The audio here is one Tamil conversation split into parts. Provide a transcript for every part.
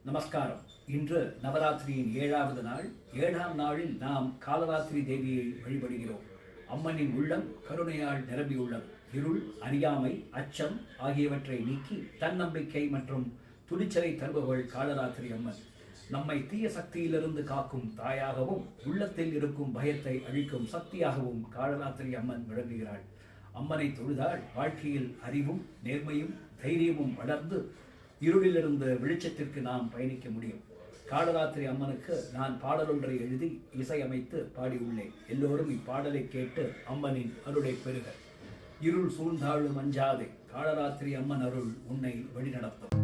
நமஸ்காரம். இன்று நவராத்திரியின் 7வது நாள். 7ஆம் நாளில் நாம் காலராத்திரி தேவியை வழிபடுகிறோம். அம்மனின் உள்ளம் கருணையால் நிரம்பியுள்ளது. இருள், அறியாமை, அச்சம் ஆகியவற்றை நீக்கி தன்னம்பிக்கை மற்றும் துணிச்சலை தருபவள் காலராத்திரி அம்மன். நம்மை தீய சக்தியிலிருந்து காக்கும் தாயாகவும் உள்ளத்தில் இருக்கும் பயத்தை அழிக்கும் சக்தியாகவும் காலராத்திரி அம்மன் விளங்குகிறாள். அம்மனை தொழுதால் வாழ்க்கையில் அறிவும் நேர்மையும் தைரியமும் வளர்ந்து இருளிலிருந்து வெளிச்சத்திற்கு நாம் பயணிக்க முடியும். காலராத்திரி அம்மனுக்கு நான் பாடலொன்றை எழுதி இசையமைத்து பாடியுள்ளேன். எல்லோரும் இப்பாடலை கேட்டு அம்மனின் அருளை பெறுக. இருள் சூழ்ந்தாளும் அஞ்சாதே, காலராத்திரி அம்மன் அருள் உன்னை வழிநடத்தும்.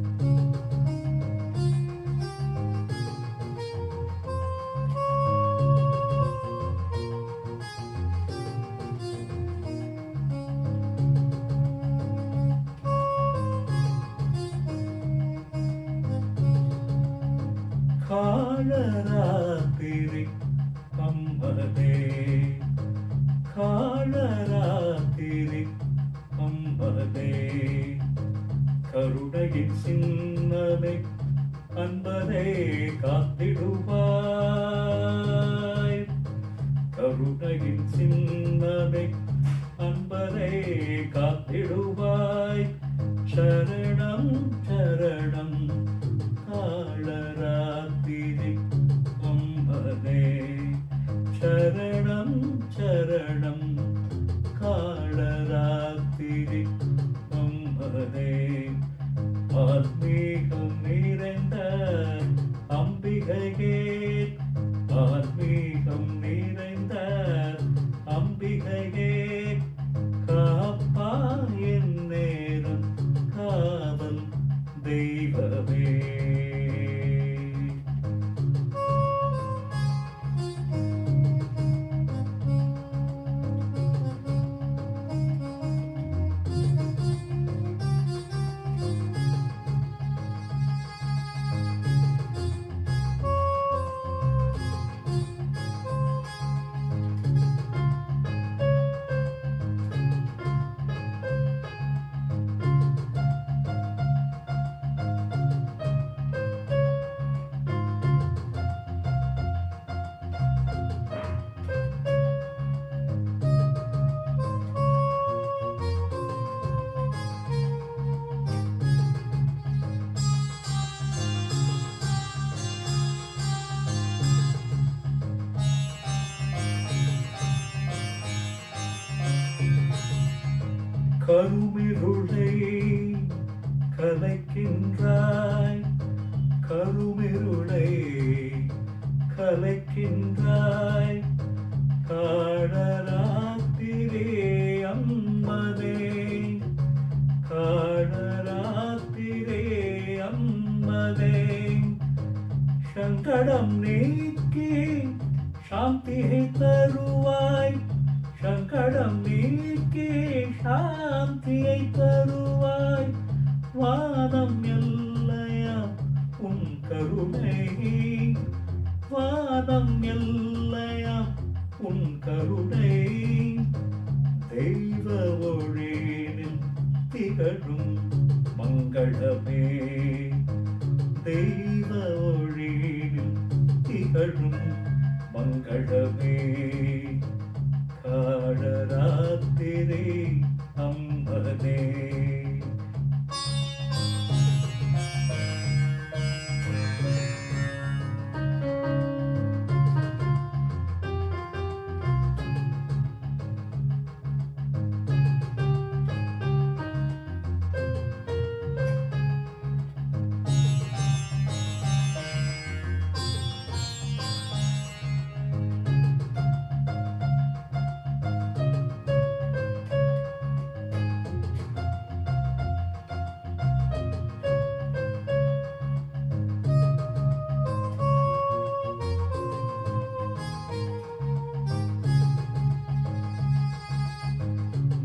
காலராத்திரி அம்மனே, காலராத்திரி அம்மனே, கருணையின் சின்னமே அன்பனே காத்திடுவாய். கருணையின் சின்னமே அன்பனே காத்திடுவாய். சரணம் சரணம் காலராத்திரி அம்மனே, சரணம் சரணம் காலராத்திரி அம்மனே. ஆன்மீகம் நிறைந்த அம்பிகையே, ஆன்மீகம் நிறைந்த அம்பிகையே, காப்பாய் என் நேரம் காவல் தெய்வமே. கருமிருளை கலைக்கின்றாய், கருமிருளை கலைக்கின்றாய். காலராத்திரி அம்மனே, காலராத்திரி அம்மனே, சங்கடம் நீக்கி சாந்தியை தருவாய். சங்கடம் நீக்கி சாந்தியை தருவாய். வானம் எல்லையா உன் கருணை, வானம் எல்லையா உன் கருணை. தெய்வ ஒளியில் திகழும் மங்களமே, தெய்வ ஒளியில் திகழும் மங்களமே. காலராத்திரி அம்மனே.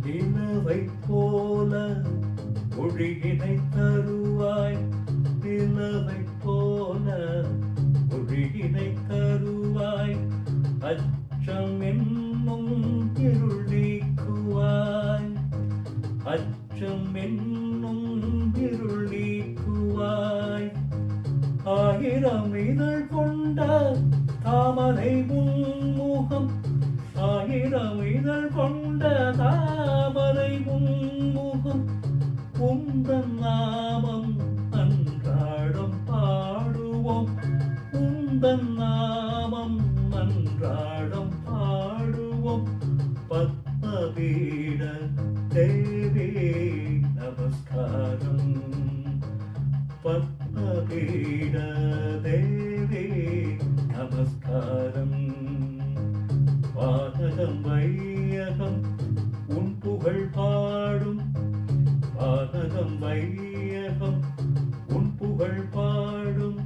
நிலவை போல ஒழுகினை தருவாய், நிலவை போல ஒழுகினை தருவாய். அச்சம் என்னும் இருள் நீக்குவாய், அச்சம் என்னும் இருள் நீக்குவாய். ஆயிரம் இதழ் கொண்ட தாமரை முன்முகம், ஆயிரம் இதழ் கொண்ட தாமரை முன்முகம், உந்தன் நாமம் அன்றாடம் பாடுவோம், உந்தன் நாமம் அன்றாடம் பாடுவோம். பத்மபீட தேவி நமஸ்காரம், பத்மபீட தேவி நமஸ்காரம். வானகம் வையகம் உன் புகழ் பாடும், வானகம் வையகம் உன் புகழ் பாடும்.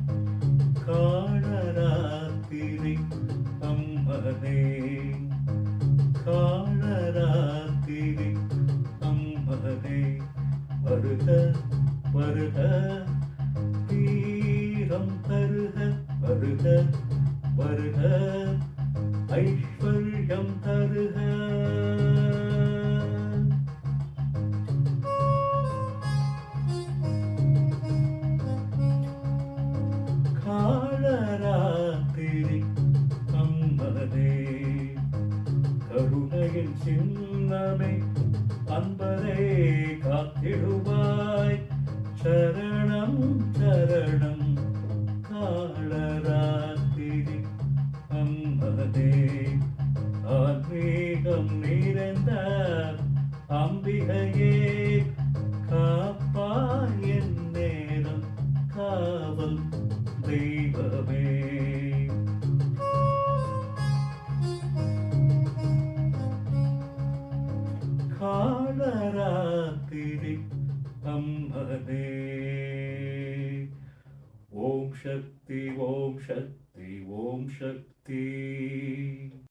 காணராத்திரி அம்மனே, காணராத்திரி அம்மனே, வருக வருக தீரம் தருக, வருக வருக ஐஸ்வர்யம் தருக. காலராத்திரி அம்மனே, கருணையின் சின்னமே அன்பரே காத்திடுவாய். சரணம் சரணம் காலராத்திரி அம்மனே. ஆன்மீகம் நிறைந்த அம்பிகையே, காப்பாய் என் நேரம் காவல் தெய்வமே. காலராத்திரி அம்மனே. ஓம் சக்தி ஓம் சக்தி ஓம் சக்தி.